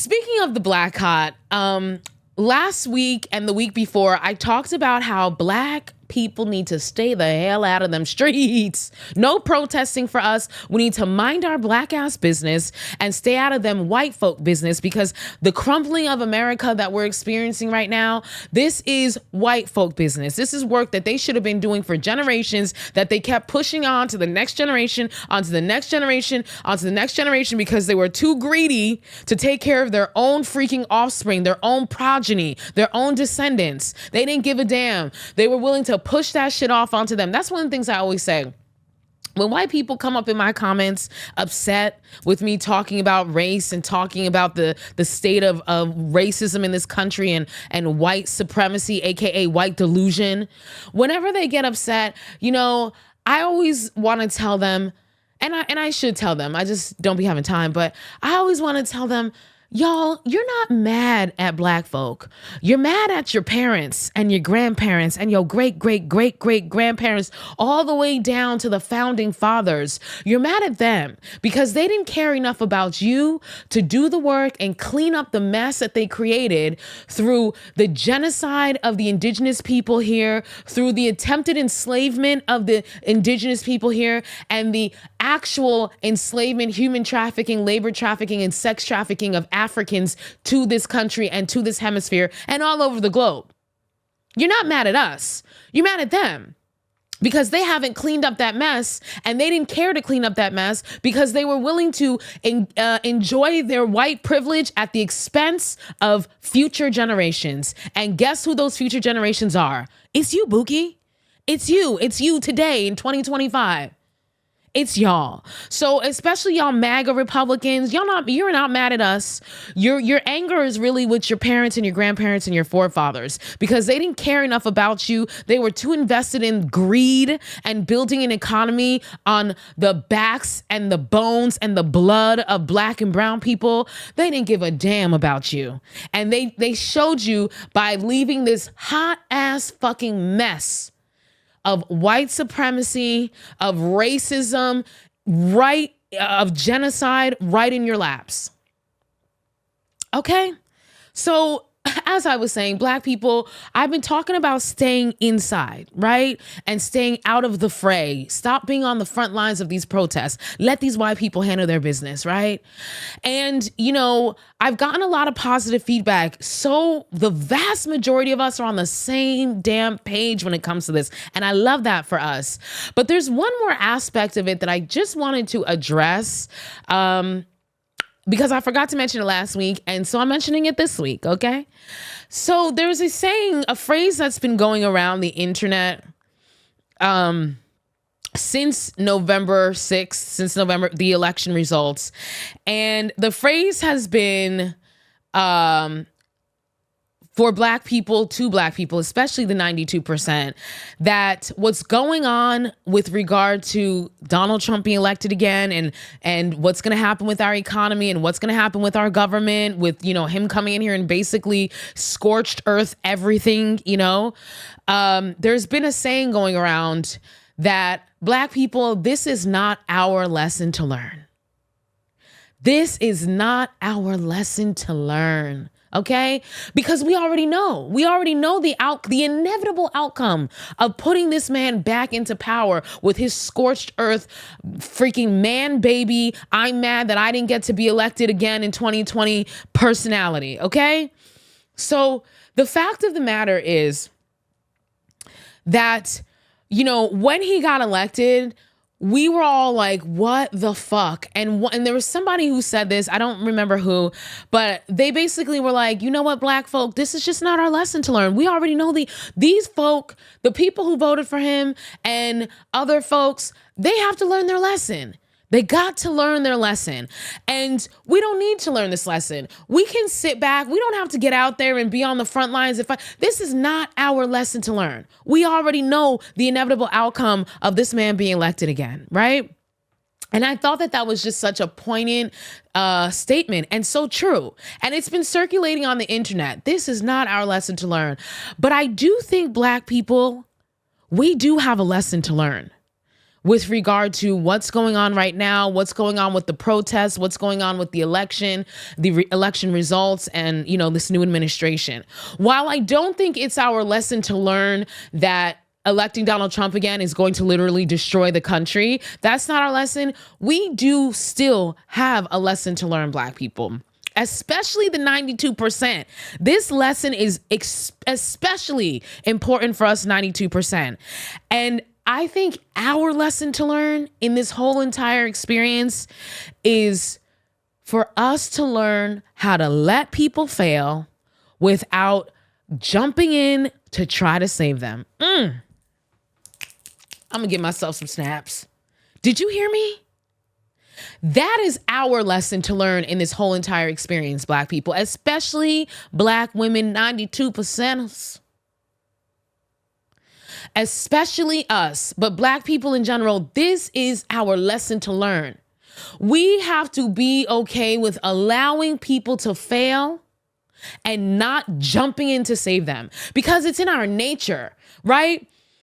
Speaking of the black hot, last week and the week before, I talked about how black people need to stay the hell out of them streets. No protesting for us. We need to mind our black ass business and stay out of them white folk business, because the crumbling of America that we're experiencing right now, this is white folk business. This is work that they should have been doing for generations, that they kept pushing on to the next generation, onto the next generation, onto the next generation, because they were too greedy to take care of their own freaking offspring, their own progeny, their own descendants. They didn't give a damn. They were willing to push that shit off onto them. That's one of the things I always say. When white people come up in my comments upset with me talking about race and talking about the state of racism in this country and white supremacy, aka white delusion, whenever they get upset, I always want to tell them, and I should tell them, I just don't be having time, but I always want to tell them, y'all, you're not mad at black folk. You're mad at your parents and your grandparents and your great, great, great, great grandparents, all the way down to the founding fathers. You're mad at them because they didn't care enough about you to do the work and clean up the mess that they created through the genocide of the indigenous people here, through the attempted enslavement of the indigenous people here, and the actual enslavement, human trafficking, labor trafficking, and sex trafficking of Africans to this country and to this hemisphere and all over the globe. You're not mad at us. You're mad at them because they haven't cleaned up that mess, and they didn't care to clean up that mess because they were willing to enjoy their white privilege at the expense of future generations. And guess who those future generations are? It's you, Buki. It's you. It's you today in 2025. It's y'all. So especially y'all MAGA Republicans, you're not mad at us. Your anger is really with your parents and your grandparents and your forefathers, because they didn't care enough about you. They were too invested in greed and building an economy on the backs and the bones and the blood of black and brown people. They didn't give a damn about you. And they showed you by leaving this hot ass fucking mess of white supremacy, of racism, of genocide right in your laps. Okay? So as I was saying, black people, I've been talking about staying inside, right? And staying out of the fray. Stop being on the front lines of these protests. Let these white people handle their business, right? And, I've gotten a lot of positive feedback. So the vast majority of us are on the same damn page when it comes to this. And I love that for us. But there's one more aspect of it that I just wanted to address, because I forgot to mention it last week, and so I'm mentioning it this week, okay? So there's a phrase that's been going around the internet since November 6th, the election results. And the phrase has been for black people, to black people, especially the 92%, that what's going on with regard to Donald Trump being elected again, and what's going to happen with our economy and what's going to happen with our government, with, him coming in here and basically scorched earth everything, there's been a saying going around that black people, this is not our lesson to learn. This is not our lesson to learn. Okay? Because we already know the inevitable outcome of putting this man back into power with his scorched earth freaking man baby, I'm mad that I didn't get to be elected again in 2020 personality. Okay? So the fact of the matter is that, when he got elected, we were all like, what the fuck? And there was somebody who said this, I don't remember who, but they basically were like, you know what, black folk, this is just not our lesson to learn. We already know these folk, the people who voted for him and other folks, they have to learn their lesson. They got to learn their lesson. And we don't need to learn this lesson. We can sit back. We don't have to get out there and be on the front lines. This is not our lesson to learn. We already know the inevitable outcome of this man being elected again, right? And I thought that was just such a poignant statement, and so true. And it's been circulating on the internet. This is not our lesson to learn. But I do think black people, we do have a lesson to learn. with regard to what's going on right now, what's going on with the protests, what's going on with the election, election results, and, this new administration. While I don't think it's our lesson to learn that electing Donald Trump again is going to literally destroy the country, that's not our lesson. We do still have a lesson to learn, Black people, especially the 92%. This lesson is especially important for us, 92%. And I think our lesson to learn in this whole entire experience is for us to learn how to let people fail without jumping in to try to save them. I'm gonna give myself some snaps. Did you hear me? That is our lesson to learn in this whole entire experience, Black people, especially Black women, 92%. Especially us, but Black people in general, this is our lesson to learn. We have to be okay with allowing people to fail and not jumping in to save them, because it's in our nature, right?